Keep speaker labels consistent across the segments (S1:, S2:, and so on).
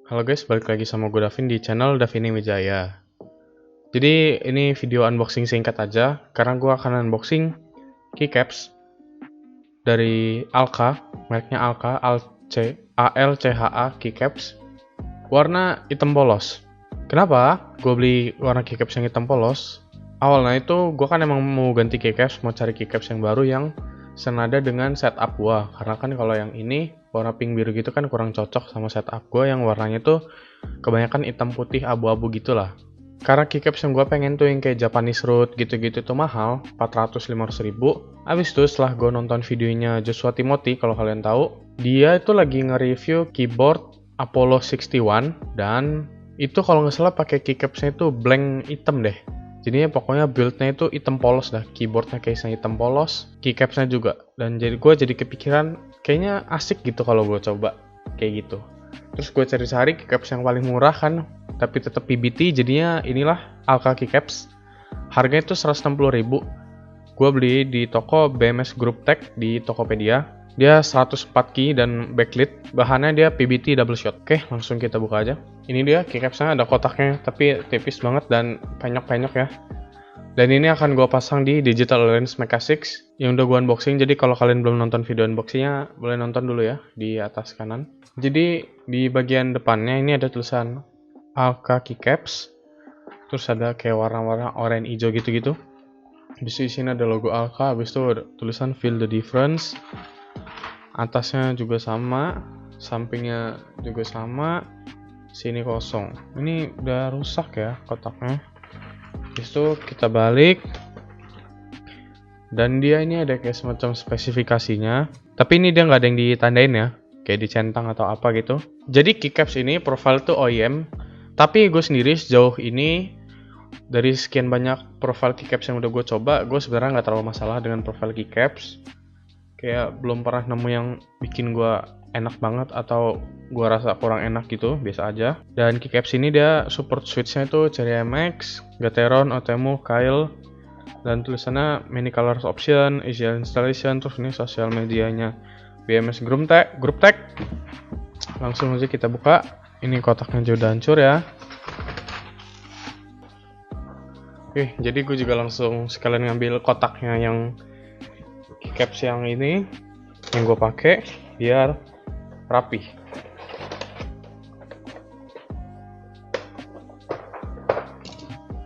S1: Halo guys, balik lagi sama gue Davin di channel Davini Wijaya. Jadi ini video unboxing singkat aja, karena gue akan unboxing keycaps dari Alka, mereknya Alka, ALCHA keycaps, warna hitam polos. Kenapa gue beli warna keycaps yang hitam polos? Awalnya itu gue kan emang mau ganti keycaps, mau cari keycaps yang baru yang senada dengan setup gue, karena kan kalau yang ini warna pink biru gitu kan kurang cocok sama setup gue yang warnanya tuh kebanyakan hitam putih abu-abu gitulah. Karena keycaps yang gue pengen tuh yang kayak Japanese Root gitu-gitu tuh mahal, 400-500 ribu. Abis itu setelah gue nonton videonya Joshua Timothy, kalau kalian tahu, dia itu lagi nge-review keyboard Apollo 61 dan itu kalau nggak salah pakai keycapsnya itu blank hitam deh. Jadinya pokoknya build-nya itu hitam polos dah, keyboardnya case-nya hitam polos, keycapsnya juga. Dan jadi gue jadi kepikiran kayaknya asik gitu kalau gue coba kayak gitu. Terus gue cari-cari keycaps yang paling murah kan, tapi tetap PBT, jadinya inilah Alka keycaps. Harganya itu 160 ribu. Gue beli di toko BMS Group Tech di Tokopedia. Dia 104 key dan backlit. Bahannya dia PBT double shot. Oke, langsung kita buka aja. Ini dia keycapsnya, ada kotaknya tapi tipis banget dan penyok-penyok ya. Dan ini akan gue pasang di Digital Lens Mecha 6 yang udah gue unboxing. Jadi kalau kalian belum nonton video unboxingnya, boleh nonton dulu ya di atas kanan. Jadi di bagian depannya ini ada tulisan Alka keycaps. Terus ada kayak warna-warna oranye hijau gitu-gitu. Di sini ada logo Alka, habis itu ada tulisan Feel the Difference. Atasnya juga sama, sampingnya juga sama, sini kosong. Ini udah rusak ya kotaknya. Habis itu kita balik. Dan dia ini ada kayak semacam spesifikasinya. Tapi ini dia nggak ada yang ditandain ya, kayak dicentang atau apa gitu. Jadi keycaps ini profile tuh OEM. Tapi gue sendiri sejauh ini dari sekian banyak profile keycaps yang udah gue coba, gue sebenarnya nggak terlalu masalah dengan profile keycaps. Kayak belum pernah nemu yang bikin gue enak banget atau gue rasa kurang enak gitu, biasa aja. Dan keycaps ini dia support switch-nya itu Cherry MX, Gateron, Otemu, Kyle, dan tulisannya many colors option, easy installation, terus ini sosial medianya BMS Group Tech. Langsung aja kita buka. Ini kotaknya juga udah hancur ya. Oke, jadi gue juga langsung sekalian ngambil kotaknya yang keycaps yang ini yang gue pakai biar rapi.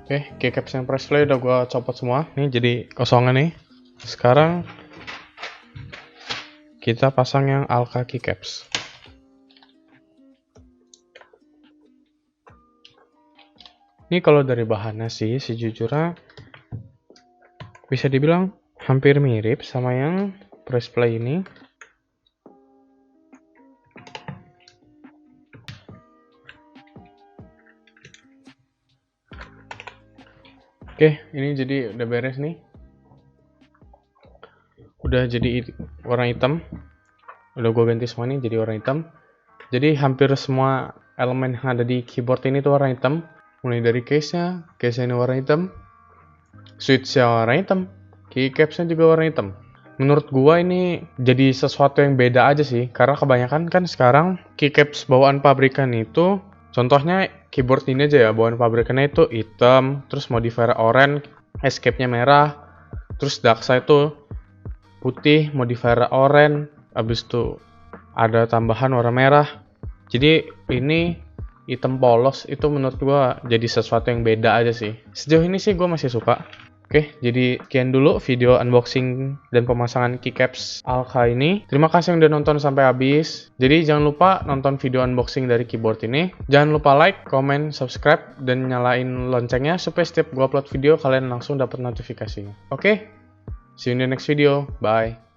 S1: Oke, keycaps yang press play udah gue copot semua. Nih jadi kosongan nih. Sekarang kita pasang yang Alka keycaps. Ini kalau dari bahannya sih sejujurnya bisa dibilang hampir mirip sama yang press play ini. Oke, ini jadi udah beres nih. Udah jadi warna hitam. Udah gue ganti semua nih jadi warna hitam. Jadi hampir semua elemen yang ada di keyboard ini tuh warna hitam. Mulai dari case-nya ini warna hitam. Switch-nya warna hitam. Keycaps-nya juga warna hitam. Menurut gua ini jadi sesuatu yang beda aja sih, karena kebanyakan kan sekarang keycaps bawaan pabrikan itu, contohnya keyboard ini aja ya, bawaan pabrikannya itu hitam, terus modifier orange, escape-nya merah, terus Daxa itu putih, modifier orange, abis itu ada tambahan warna merah. Jadi ini hitam polos itu menurut gua jadi sesuatu yang beda aja sih. Sejauh ini sih gua masih suka. Oke, jadi sekian dulu video unboxing dan pemasangan keycaps Alka ini. Terima kasih yang udah nonton sampai habis. Jadi jangan lupa nonton video unboxing dari keyboard ini. Jangan lupa like, comment, subscribe, dan nyalain loncengnya supaya setiap gua upload video kalian langsung dapat notifikasinya. Oke, see you in the next video. Bye.